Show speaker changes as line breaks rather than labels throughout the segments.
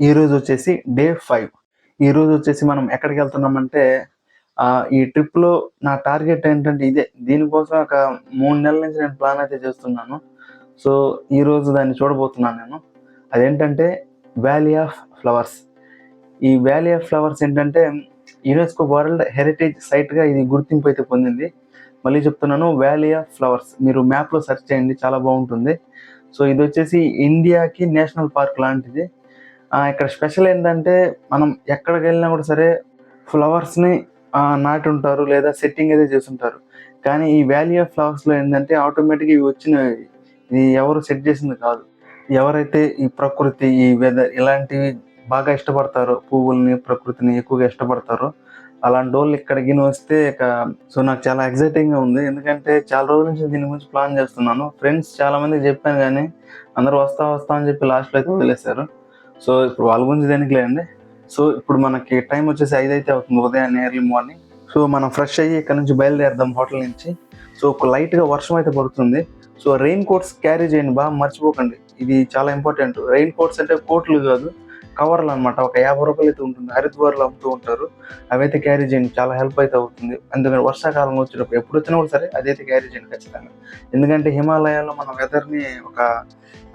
ఈరోజు వచ్చేసి డే 5. ఈరోజు వచ్చేసి మనం ఎక్కడికి వెళ్తున్నామంటే ఈ ట్రిప్లో నా టార్గెట్ ఏంటంటే ఇదే. దీనికోసం ఒక 3 నెలల నుంచి నేను ప్లాన్ అయితే చేస్తున్నాను. సో ఈరోజు దాన్ని చూడబోతున్నాను నేను. అదేంటంటే వ్యాలీ ఆఫ్ ఫ్లవర్స్. ఈ వ్యాలీ ఆఫ్ ఫ్లవర్స్ ఏంటంటే యునెస్కో వరల్డ్ హెరిటేజ్ సైట్గా ఇది గుర్తింపు అయితే పొందింది. మళ్ళీ చెప్తున్నాను, వ్యాలీ ఆఫ్ ఫ్లవర్స్. మీరు మ్యాప్లో సెర్చ్ చేయండి, చాలా బాగుంటుంది. సో ఇది వచ్చేసి ఇండియాకి నేషనల్ పార్క్ లాంటిది. ఇక్కడ స్పెషల్ ఏంటంటే మనం ఎక్కడికి వెళ్ళినా కూడా సరే ఫ్లవర్స్ని నాటి ఉంటారు లేదా సెట్టింగ్ అయితే చేస్తుంటారు. కానీ ఈ వ్యాలీ ఆఫ్ ఫ్లవర్స్లో ఏంటంటే ఆటోమేటిక్గా ఇవి వచ్చినవి, ఇది ఎవరు సెట్ చేసింది కాదు. ఎవరైతే ఈ ప్రకృతి, ఈ వెదర్ ఇలాంటివి బాగా ఇష్టపడతారో, పువ్వుల్ని ప్రకృతిని ఎక్కువగా ఇష్టపడతారో అలాంటి వాళ్ళు ఇక్కడికి వస్తే సో నాకు చాలా ఎక్సైటింగ్గా ఉంది. ఎందుకంటే చాలా రోజుల నుంచి దీని గురించి ప్లాన్ చేస్తున్నాను. ఫ్రెండ్స్ చాలా మందికి చెప్పాను కానీ అందరూ వస్తా అని చెప్పి లాస్ట్లో అయితే వదిలేశారు. సో ఇప్పుడు వాళ్ళ గురించి దేనికి లేదండి. సో ఇప్పుడు మనకి టైం వచ్చేసి 5 అయితే అవుతుంది, ఉదయాన్నే ఎర్లీ మార్నింగ్. సో మనం ఫ్రెష్ అయ్యి ఇక్కడ నుంచి బయలుదేరదాం హోటల్ నుంచి. సో ఒక లైట్గా వర్షం అయితే పడుతుంది. సో రెయిన్ కోట్స్ క్యారీ చేయండి, బాగా మర్చిపోకండి. ఇది చాలా ఇంపార్టెంట్. రెయిన్ కోట్స్ అంటే కోట్లు కాదు, కవర్లు అనమాట. ఒక 50 రూపాయలు అయితే ఉంటుంది, హరిద్వార్లో అమ్ముతూ ఉంటారు. అవైతే క్యారీ చేయండి, చాలా హెల్ప్ అయితే అవుతుంది. ఎందుకంటే వర్షాకాలం వచ్చినప్పుడు ఎప్పుడు వచ్చినా కూడా సరే అదైతే క్యారీ చేయండి ఖచ్చితంగా. ఎందుకంటే హిమాలయాల్లో మన వెదర్ని ఒక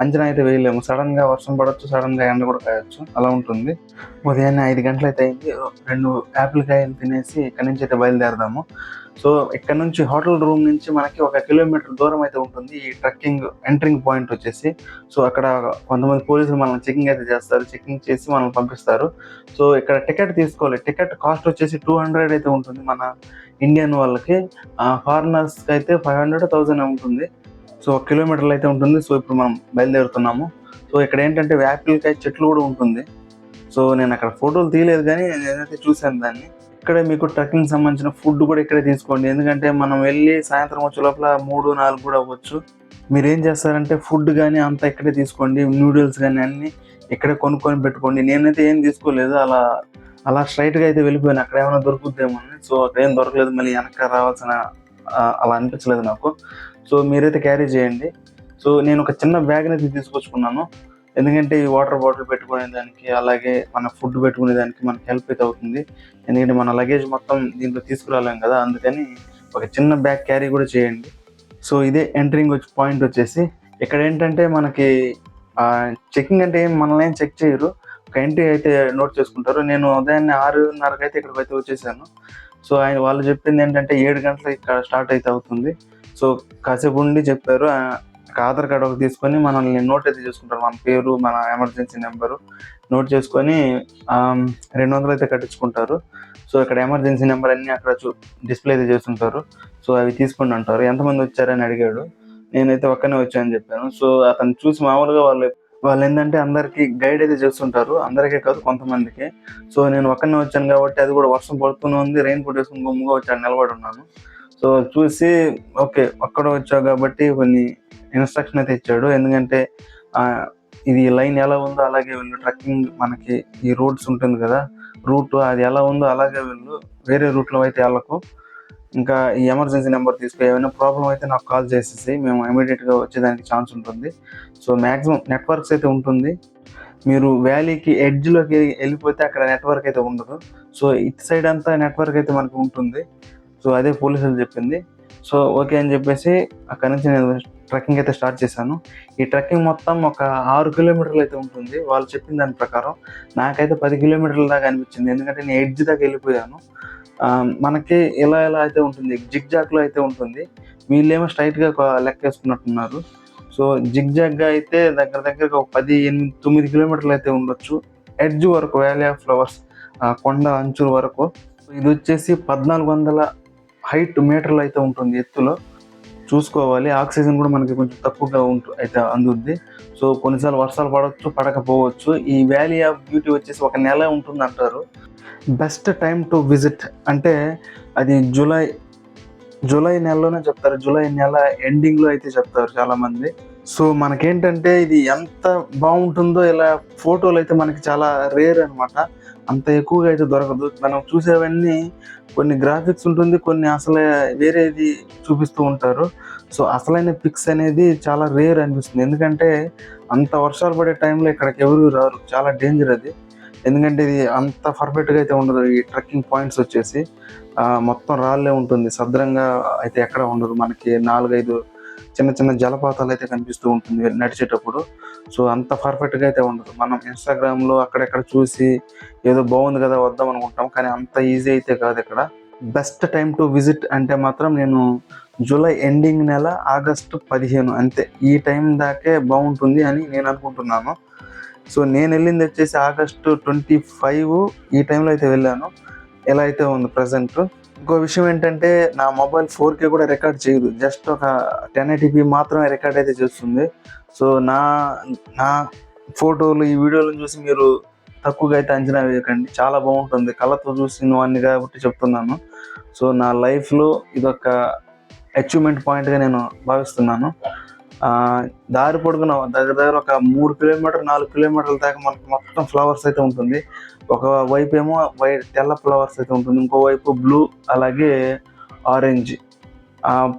అంచనా అయితే వేయలేము. సడన్గా వర్షం పడవచ్చు, సడన్గా ఎండ కూడా కాయొచ్చు, అలా ఉంటుంది. ఉదయాన్నే 5 గంటలు అయితే అయింది. 2 యాపిల్ కాయలు తినేసి ఇక్కడి నుంచి అయితే బయలుదేరదాము. సో ఇక్కడ నుంచి హోటల్ రూమ్ నుంచి మనకి 1 కిలోమీటర్ దూరం అయితే ఉంటుంది ఈ ట్రెక్కింగ్ ఎంట్రింగ్ పాయింట్ వచ్చేసి. సో అక్కడ కొంతమంది పోలీసులు మనల్ని చెకింగ్ అయితే చేస్తారు, చెకింగ్ చేసి మనల్ని పంపిస్తారు. సో ఇక్కడ టికెట్ తీసుకోవాలి. టికెట్ కాస్ట్ వచ్చేసి 200 అయితే ఉంటుంది మన ఇండియన్ వాళ్ళకి. ఫారినర్స్కి అయితే 500, 1000 ఉంటుంది. సో 1 కిలోమీటర్లు అయితే ఉంటుంది. సో ఇప్పుడు మనం బయలుదేరుతున్నాము. సో ఇక్కడ ఏంటంటే యాపిల్కాయ చెట్లు కూడా ఉంటుంది. సో నేను అక్కడ ఫోటోలు తీయలేదు కానీ నేనైతే చూశాను దాన్ని. ఇక్కడే మీకు ట్రెక్కింగ్ సంబంధించిన ఫుడ్ కూడా ఇక్కడే తీసుకోండి. ఎందుకంటే మనం వెళ్ళి సాయంత్రం వచ్చే లోపల 3, 4 కూడా అవ్వచ్చు. మీరు ఏం చేస్తారంటే ఫుడ్ కానీ అంతా ఇక్కడే తీసుకోండి. నూడిల్స్ కానీ అన్నీ ఇక్కడే కొనుక్కొని పెట్టుకోండి. నేనైతే ఏం తీసుకోలేదు, అలా స్ట్రైట్గా అయితే వెళ్ళిపోయాను. అక్కడ ఏమైనా దొరుకుద్దేమో అని. సో అక్కడ ఏం దొరకలేదు, మళ్ళీ వెనక రావాల్సిన అలా అనిపించలేదు నాకు. సో మీరైతే క్యారీ చేయండి. సో నేను ఒక చిన్న బ్యాగ్ని అయితే తీసుకొచ్చుకున్నాను. ఎందుకంటే ఈ వాటర్ బాటిల్ పెట్టుకునే దానికి, అలాగే మన ఫుడ్ పెట్టుకునే దానికి మనకి హెల్ప్ అయితే అవుతుంది. ఎందుకంటే మన లగేజ్ మొత్తం దీంట్లో తీసుకురాలేం కదా, అందుకని ఒక చిన్న బ్యాగ్ క్యారీ కూడా చేయండి. సో ఇదే ఎంట్రింగ్ పాయింట్ వచ్చేసి. ఇక్కడ ఏంటంటే మనకి చెకింగ్ అంటే మనల్ని ఏం చెక్ చేయరు, ఒక ఎంట్రీ అయితే నోట్ చేసుకుంటారు. నేను ఉదయాన్నే 6:30కి అయితే ఇక్కడికి అయితే వచ్చేసాను. సో వాళ్ళు చెప్పింది ఏంటంటే 7 గంటలకు ఇక్కడ స్టార్ట్ అయితే అవుతుంది. సో కాసేపు ఉండి చెప్పారు. ఆధార్ కార్డు ఒకటి తీసుకొని మనల్ని నోట్ అయితే చేసుకుంటారు. మన పేరు, మన ఎమర్జెన్సీ నెంబరు నోట్ చేసుకొని 200 అయితే కట్టించుకుంటారు. సో ఇక్కడ ఎమర్జెన్సీ నెంబర్ అన్నీ అక్కడ డిస్ప్లే అయితే చేస్తుంటారు. సో అవి తీసుకోండి అంటారు. ఎంతమంది వచ్చారని అడిగాడు. నేనైతే ఒక్కనే వచ్చానని చెప్పాను. సో అతను చూసి మామూలుగా వాళ్ళు ఏంటంటే అందరికీ గైడ్ అయితే చేస్తుంటారు, అందరికీ కాదు కొంతమందికి. సో నేను ఒక్కనే వచ్చాను కాబట్టి, అది కూడా వర్షం పడుతూనే ఉంది, రెయిన్ కోట్ వేసుకుని గుమ్ముగా వచ్చాను, నిలబడి ఉన్నాను. సో చూసి ఓకే అక్కడ వచ్చావు కాబట్టి కొన్ని ఇన్స్ట్రక్షన్ అయితే ఇచ్చాడు. ఎందుకంటే ఇది లైన్ ఎలా ఉందో అలాగే వెళ్ళు, ట్రెక్కింగ్ మనకి ఈ రోడ్స్ ఉంటుంది కదా, రూట్ అది ఎలా ఉందో అలాగే వెళ్ళు, వేరే రూట్లో అయితే వెళ్ళకు. ఇంకా ఈ ఎమర్జెన్సీ నెంబర్ తీసుకో, ఏమైనా ప్రాబ్లం అయితే నాకు కాల్ చేసేసి మేము ఇమీడియట్గా వచ్చేదానికి ఛాన్స్ ఉంటుంది. సో మ్యాక్సిమం నెట్వర్క్స్ అయితే ఉంటుంది. మీరు వ్యాలీకి ఎడ్జ్లోకి వెళ్ళిపోతే అక్కడ నెట్వర్క్ అయితే ఉండదు. సో ఇటు సైడ్ అంతా నెట్వర్క్ అయితే మనకు ఉంటుంది. సో అదే పోలీసులు చెప్పింది. సో ఓకే అని చెప్పేసి అక్కడ నుంచి నేను ట్రెక్కింగ్ అయితే స్టార్ట్ చేశాను. ఈ ట్రెక్కింగ్ మొత్తం ఒక 6 కిలోమీటర్లు అయితే ఉంటుంది వాళ్ళు చెప్పిన దాని ప్రకారం. నాకైతే 10 కిలోమీటర్ల దాకా అనిపించింది, ఎందుకంటే నేను ఎడ్జ్ దాకా వెళ్ళిపోయాను. మనకి ఇలా అయితే ఉంటుంది. జిగ్‌జాగ్‌లో అయితే ఉంటుంది. వీళ్ళేమో స్ట్రెయిట్‌గా లెక్కేసుకున్నట్టున్నారు. సో, జిగ్‌జాగ్‌గా అయితే దగ్గర దగ్గరగా ఒక 10, 8, 9 కిలోమీటర్లయితే ఉండొచ్చు. ఎడ్జ్ వరకు వ్యాలీ ఆఫ్ ఫ్లవర్స్ కొండ అంచుల వరకు. ఇదొచ్చేసి 1400 హైట్ మీటర్లయితే ఉంటుంది ఎత్తులో. చూసుకోవాలి. ఆక్సిజన్ గూడా మనకి కొంచెం తక్కువగా అయితే అందుద్ది. సో, కొన్నిసార్లు వర్షాలు పడొచ్చు, పడకపోవచ్చు. ఈ వ్యాలీ ఆఫ్ బ్యూటీ వచ్చేసి ఒక నెల ఉంటుందంటారు. బెస్ట్ టైమ్ టు విజిట్ అంటే అది జూలై నెలలోనే చెప్తారు. జూలై నెల ఎండింగ్‌లో అయితే చెప్తారు చాలామంది. సో, మనకేంటంటే ఇది ఎంత బావుంటుందో ఇలా ఫోటోలయితే మనకి చాలా రేర్ అనమాట. అంత ఎక్కువగా అయితే దొరకదు. మనం చూసేవన్నీ కొన్ని గ్రాఫిక్స్ ఉంటుంది. కొన్ని అసలే వేరేది చూపిస్తూ ఉంటారు. సో, అసలైన పిక్స్ అనేది చాలా రేర్ అనిపిస్తుంది. ఎందుకంటే అంత వర్షాలు పడే టైంలో ఇక్కడికి ఎవరు రారు. చాలా డేంజర్ అది. ఎందుకంటే ఇది అంత పర్ఫెక్ట్‌గా అయితే ఉండదు. ఈ ట్రెక్కింగ్ పాయింట్స్ వచ్చేసి మొత్తం రాళ్ళే ఉంటుంది. సద్రంగా అయితే ఎక్కడ ఉండదు. మనకి 4, 5 చిన్న చిన్న జలపాతాలయితే కనిపిస్తూ ఉంటుంది నడిచేటప్పుడు. సో, అంత పర్ఫెక్ట్‌గా అయితే ఉండదు. మనం ఇన్‌స్టాగ్రామ్‌లో అక్కడక్కడ చూసి ఏదో బావుంది కదా! వద్దాం అనుకుంటాం. కానీ అంత ఈజీ అయితే కాదిక్కడ. బెస్ట్ టైమ్ టు విజిట్ అంటే మాత్రం నేను జూలై ఎండింగ్ నెల ఆగస్టు 15 అంతే. ఈ టైం దాకే బావుంటుంది అని నేను అనుకుంటున్నాను. సో, నేనెళ్ళిందొచ్చేసి ఆగస్టు 25 ఈ టైంలో అయితే వెళ్ళాను. ఇలా అయితే ఉంది ప్రెజెంటు. ఇంకో విషయం ఏంటంటే నా మొబైల్ 4K కూడా రికార్డ్ చేయదు. జస్ట్ ఒక 1080p మాత్రమే రికార్డ్ అయితే చేస్తుంది. సో, నా నా ఫోటోలు, ఈ వీడియోలను చూసి మీరు తక్కువగా అయితే అంచనా వేయకండి. చాలా బావుంటుంది. కళ్ళతో చూసినవాడిని కాబట్టి చెప్తున్నాను. సో, నా లైఫ్‌లో ఇదొక అచీవ్‌మెంట్ పాయింట్‌గా నేను భావిస్తున్నాను. దారి పొడుగున దగ్గర దగ్గర ఒక 3 కిలోమీటర్, 4 కిలోమీటర్ల దాకా మనకు మొత్తం ఫ్లవర్స్ అయితే ఉంటుంది. ఒక వైపేమో తెల్ల ఫ్లవర్స్ అయితే ఉంటుంది. ఇంకోవైపు బ్లూ అలాగే ఆరెంజ్.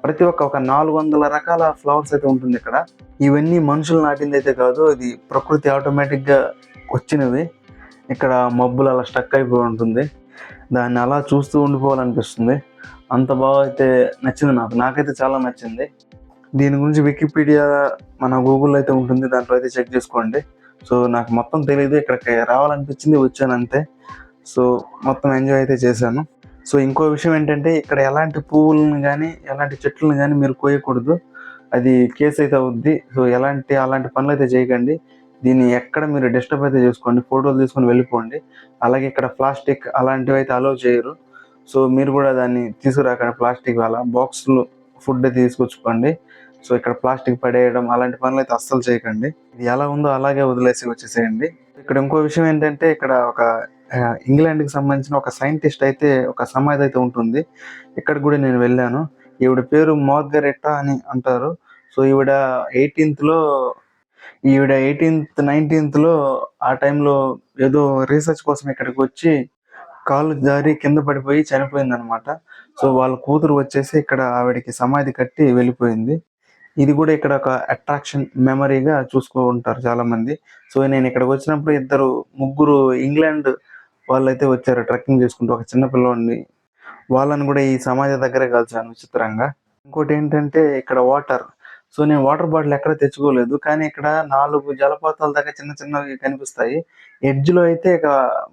ప్రతి ఒక 400 రకాల ఫ్లవర్స్ అయితే ఉంటుందిక్కడ. ఇవన్నీ మనుషులు నాటిందయితే కాదు. ఇది ప్రకృతి ఆటోమేటిక్‌గా వచ్చినవి. ఇక్కడ మబ్బులు అలా స్టక్ అయిపోయి ఉంటుంది. దాన్ని అలా చూస్తూ ఉండిపోవాలనిపిస్తుంది. అంత బాగా అయితే నచ్చింది నాకు. నాకైతే చాలా నచ్చింది. దీని గురించి వికీపీడియా మన గూగుల్‌లో అయితే ఉంటుంది. దాంట్లో అయితే చెక్ చేసుకోండి. సో, నాకు మొత్తం తెలీదు. ఇక్కడికి రావాలనిపించింది వచ్చానంతే. సో, మొత్తం ఎంజాయ్ అయితే చేశాను. సో, ఇంకో విషయం ఏంటంటే ఇక్కడ ఎలాంటి పువ్వులను గానీ, ఎలాంటి చెట్లను గానీ మీరు కోయకూడదు. అది కేస్ అయితే అవుద్ది. సో, అలాంటి పనులైతే చేయకండి. దీన్ని ఎక్కడ మీరు డిస్టర్బ్ అయితే చేసుకోండి. ఫోటోలు తీసుకొని వెళ్ళిపోండి. అలాగే ఇక్కడ ప్లాస్టిక్ అలాంటివైతే అలో చేయరు. సో, మీరు గూడా దాన్ని తీసుకురాకండి ప్లాస్టిక్ అలా బాక్స్‌లో ఫుడ్ తీసుకొచ్చుకోండి. సో, ఇక్కడ ప్లాస్టిక్ పడేయడం అలాంటి పనులైతే అస్సలు చేయకండి. ఇది ఎలా ఉందో అలాగే వదిలేసి వచ్చేసేయండి. ఇక్కడ ఇంకో విషయం ఏంటంటే ఇక్కడ ఒక ఇంగ్లాండ్‌కి సంబంధించిన ఒక సైంటిస్ట్ అయితే ఒక సమాధి అయితే ఉంటుంది. ఇక్కడికి గూడా నేను వెళ్ళాను. ఈవిడ పేరు మార్గరెట్టా అని అంటారు. సో, ఈవిడ 18థ్‌లో 19థ్‌లో ఆ టైంలో ఏదో రీసెర్చ్ కోసం ఇక్కడికొచ్చి కాలు జారి కింద పడిపోయి చనిపోయిందనమాట. సో, వాళ్ళ కూతురు వచ్చేసి ఇక్కడ ఆవిడకి సమాధి కట్టి వెళ్ళిపోయింది. ఇది గూడా ఇక్కడ ఒక అట్రాక్షన్ మెమరీగా చూస్తూ ఉంటారు చాలామంది. సో, నేనిక్కడికొచ్చినప్పుడు ముగ్గురు ఇంగ్లాండ్ వాళ్ళైతే వచ్చారు ట్రెక్కింగ్ చేసుకుంటూ. ఒక చిన్న పిల్లోడిని వాళ్ళని గూడా ఈ సమాధి దగ్గరే కాల్చాను విచిత్రంగా. ఇంకోటేంటంటే ఇక్కడ వాటర్. సో, నేను వాటర్ బాటిల్ ఎక్కడ తెచ్చుకోలేదు. కానీ ఇక్కడ 4 జలపాతాల దాకా చిన్న చిన్నవి కనిపిస్తాయి. ఎడ్జ్‌లో అయితే ఇక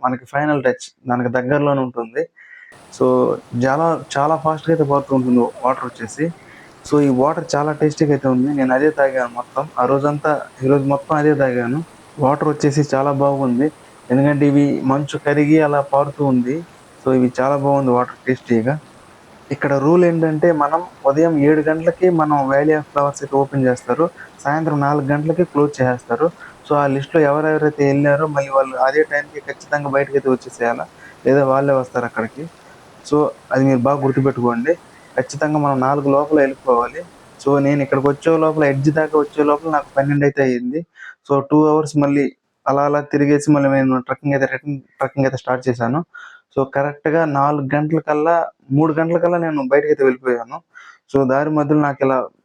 మనకి ఫైనల్ టచ్ దానికి దగ్గరలోనే ఉంటుంది. సో, చాలా చాలా ఫాస్ట్‌గా అయితే పారుతూ ఉంటుంది వాటరొచ్చేసి. సో, ఈ వాటర్ చాలా టేస్టీగా అయితే ఉంది. నేను అదే తాగాను మొత్తం. ఈరోజు మొత్తం అదే తాగాను. వాటరొచ్చేసి చాలా బాగుంది. ఎందుకంటే ఇవి మంచు కరిగి అలా పారుతూ ఉంది. సో, ఇవి చాలా బాగుంది వాటర్ టేస్టీగా. ఇక్కడ రూల్ ఏంటంటే మనం ఉదయం 7 గంటలకి మనం వ్యాలీ ఆఫ్ ఫ్లవర్స్ అయితే ఓపెన్ చేస్తారు. సాయంత్రం 4 గంటలకి క్లోజ్ చేసేస్తారు. సో, ఆ లిస్ట్‌లో ఎవరెవరైతే ఎళ్లారో మళ్ళీ వాళ్ళు అదే టైంకి ఖచ్చితంగా బయటకైతే వచ్చేసేయాల. లేదా వాళ్ళే వస్తారక్కడికి. సో, అది మీరు బాగా గుర్తుపెట్టుకోండి. ఖచ్చితంగా మనం 4 లోపల ఎళ్ళిపోవాలి. సో, నేనిక్కడికొచ్చే లోపల ఎడ్జ్ దాకా వచ్చే లోపల నాకు 12 అయితే అయింది. సో, 2 అవర్స్ మళ్ళీ అలా తిరిగేసి మళ్ళీ నేను రిటర్న్ ట్రెక్కింగ్ అయితే స్టార్ట్ చేశాను. సో, కరెక్ట్‌గా 4 గంటలకల్లా 3 గంటలకల్లా నేను బయటకైతే వెళ్ళిపోయాను. సో, దారి మధ్యలో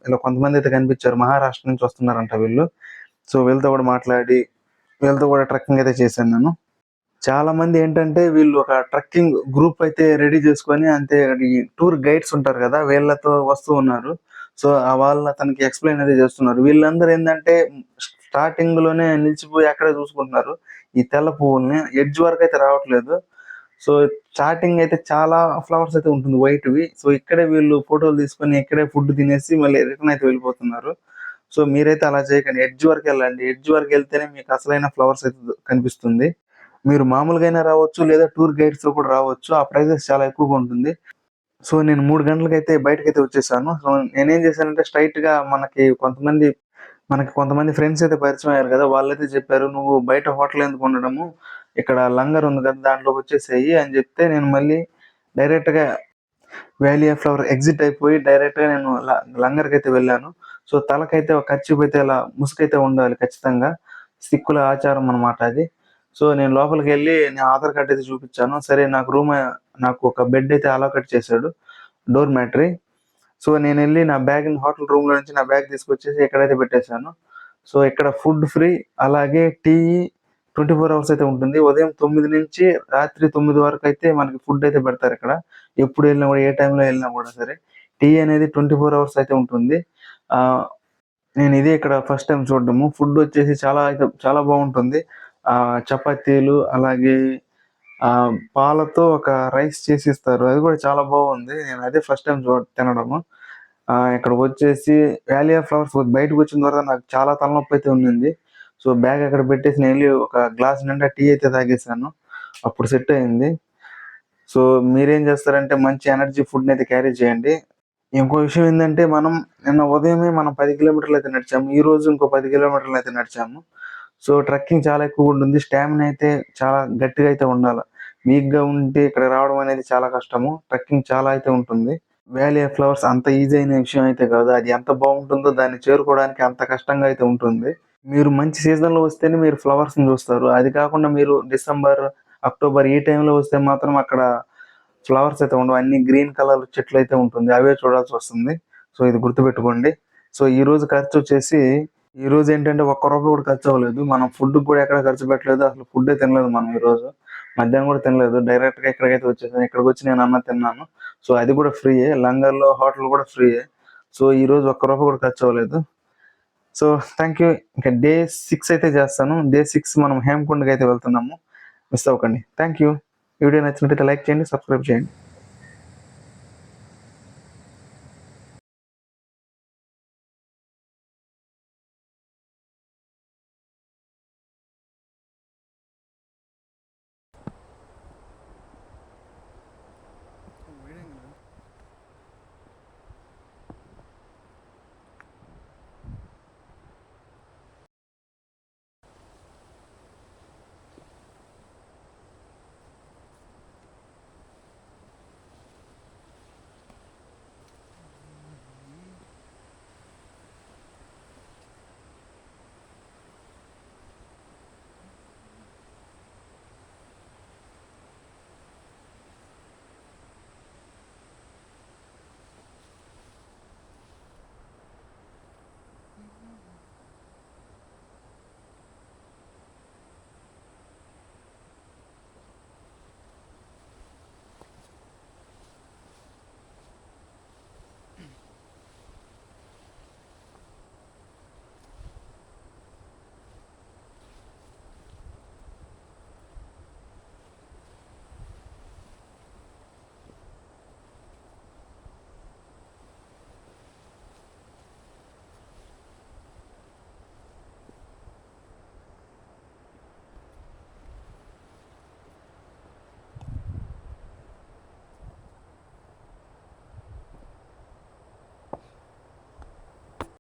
ఇలా కొంతమందయితే కనిపిచ్చారు. మహారాష్ట్ర నుంచి వస్తున్నారంట వీళ్ళు. సో, వీళ్ళతో కూడా మాట్లాడి, వీళ్ళతో కూడా ట్రెక్కింగ్ అయితే చేశాను నేను. చాలామంది ఏంటంటే వీళ్ళు ఒక ట్రెక్కింగ్ గ్రూప్ అయితే రెడీ చేసుకొని అంతే ఈ టూర్ గైడ్స్ ఉంటారు గదా! వీళ్ళతో వస్తూ ఉన్నారు. సో, వాళ్ళు అతనికి ఎక్స్‌ప్లెయిన్ అది చేస్తున్నారు. వీళ్ళందరూ ఏందంటే స్టార్టింగ్‌లోనే నిలిచిపోయి అక్కడే చూసుకుంటున్నారు. ఈ తెల్ల పువ్వుల్ని. ఎడ్జ్ వరకైతే రావట్లేదు. సో స్టార్టింగ్ అయితే చాలా ఫ్లవర్స్ అయితే ఉంటుంది వైట్‌వి. సో ఇక్కడే వీళ్ళు ఫోటోలు తీసుకొని ఇక్కడే ఫుడ్ తినేసి మళ్ళీ రిటర్న్ అయితే వెళ్ళిపోతున్నారు. సో మీరైతే అలా చేయకండి. ఎడ్జ్ వరకెళ్ళండి. ఎడ్జ్ వరకెళ్తేనే మీకు అసలైన ఫ్లవర్స్ అయితే కనిపిస్తుంది. మీరు మామూలుగైనా రావచ్చు లేదా టూర్ గైడ్స్‌తో కూడా రావచ్చు. ఆ ప్రైజెస్ చాలా ఎక్కువగా ఉంటుంది. సో నేను 3 గంటలకైతే బయటకైతే వచ్చేసాను. సో నేనేం చేశానంటే స్ట్రెయిట్‌గా మనకి కొంతమంది ఫ్రెండ్స్ అయితే పరిచయం అయ్యారు కదా! వాళ్ళైతే చెప్పారు, "నువ్వు బయట హోటల్ ఎందుకు ఉండడము, ఇక్కడ లంగర్ ఉంది కదా! దాంట్లోకొచ్చేసేయి" అని చెప్తే నేను మళ్ళీ డైరెక్ట్‌గా వ్యాలీ ఆఫ్ ఫ్లవర్ ఎగ్జిట్ అయిపోయి డైరెక్ట్‌గా నేను లంగర్‌కైతే వెళ్ళాను. సో తలకైతే ఒక కర్చీఫ్ అయితే ఇలా ముసుగైతే ఉండాలి ఖచ్చితంగా. సిక్కుల ఆచారం అన్నమాట అది. సో నేను లోపలికెళ్ళి నా ఆధార్ కార్డ్ అయితే చూపిచ్చాను. సరే నాకు ఒక బెడ్ అయితే అలోకేట్ చేశాడు. డోర్ మ్యాట్రీ. సో నేనెళ్ళి నా బ్యాగ్‌ని హోటల్ రూమ్‌లో నుంచి నా బ్యాగ్ తీసుకొచ్చేసి ఇక్కడైతే పెట్టేశాను. సో ఇక్కడ ఫుడ్ ఫ్రీ అలాగే టీ 24 అవర్స్ అయితే ఉంటుంది. ఉదయం 9 నుంచి రాత్రి 9 వరకైతే మనకి ఫుడ్ అయితే పెడతారిక్కడ. ఎప్పుడు ఎళ్ళినా గూడా, ఏ టైంలో ఎళ్ళినా గూడా సరే. టీ అనేది 24 అవర్స్ అయితే ఉంటుంది. ఆహ్, నేనిదే ఇక్కడ ఫస్ట్ టైమ్ చూడడము. ఫుడ్ వచ్చేసి చాలా బావుంటుంది. చపాతీలు అలాగే పాలతో ఒక రైస్ చేసిస్తారు. అది గూడా చాలా బాగుంది. నేను అదే ఫస్ట్ టైమ్ తినడము. ఇక్కడికొచ్చేసి వ్యాలీ ఆఫ్ ఫ్లవర్స్ బయటకొచ్చిన తర్వాత నాకు చాలా తలనొప్పైతే ఉండింది. సో బ్యాగ్ అక్కడ పెట్టేసి నేనెళ్ళి ఒక గ్లాస్ నిండా టీ అయితే తాగేసాను. అప్పుడు సెట్ అయింది. సో మీరేం చేస్తారంటే మంచి ఎనర్జీ ఫుడ్‌నయితే క్యారీ చేయండి. ఇంకో విషయం ఏందంటే నిన్న ఉదయమే మనం 10 కిలోమీటర్లయితే నడిచాము. ఈరోజు ఇంకో 10 కిలోమీటర్లయితే నడిచాము. సో ట్రెక్కింగ్ చాలా ఎక్కువగుంటుంది. స్టామినా అయితే చాలా గట్టిగా అయితే ఉండాల. వీక్‌గా ఉంటే ఇక్కడికి రావడం అనేది చాలా కష్టము. ట్రెక్కింగ్ చాలా అయితే ఉంటుంది. వ్యాలీ ఆఫ్ ఫ్లవర్స్ అంత ఈజీ అయిన విషయం అయితే కాదు. అది ఎంత బావుంటుందో దాన్ని చేరుకోవడానికి అంత కష్టంగా అయితే ఉంటుంది. మీరు మంచి సీజన్‌లో వస్తేనే మీరు ఫ్లవర్స్‌ని చూస్తారు. అది కాకుండా మీరు డిసెంబర్, అక్టోబర్ ఈ టైంలో వస్తే మాత్రం అక్కడ ఫ్లవర్స్ అయితే ఉండవు. అన్ని గ్రీన్ కలర్ చెట్లయితే ఉంటుంది. అవే చూడాల్సొస్తుంది. సో ఇది గుర్తుపెట్టుకోండి. సో ఈరోజు ఖర్చొచ్చేసి ఈరోజేంటంటే ఒక్క రూపాయి కూడా ఖర్చవ్వలేదు. మనం ఫుడ్‌కి కూడా ఎక్కడ ఖర్చు పెట్టలేదు. అసలు ఫుడ్డే తినలేదు మనం ఈరోజు. మధ్యాహ్నం కూడా తినలేదు. డైరెక్ట్‌గా ఇక్కడికైతే వచ్చేసాను. ఇక్కడికొచ్చి నేను అన్నం తిన్నాను. సో అది కూడా ఫ్రీయే. లంగర్‌లో హోటల్ కూడా ఫ్రీయే. సో ఈరోజు ఒక్క రూపాయి కూడా ఖర్చవ్వలేదు. So thank you. ఇంకా డే 6 అయితే చేస్తాను. డే 6 మనం హేమకుండ్‌కైతే వెళ్తున్నాము. మిస్ అవ్వకండి. Thank you. ఈ వీడియో నచ్చినట్లయితే లైక్ చేయండి, సబ్స్క్రైబ్ చేయండి.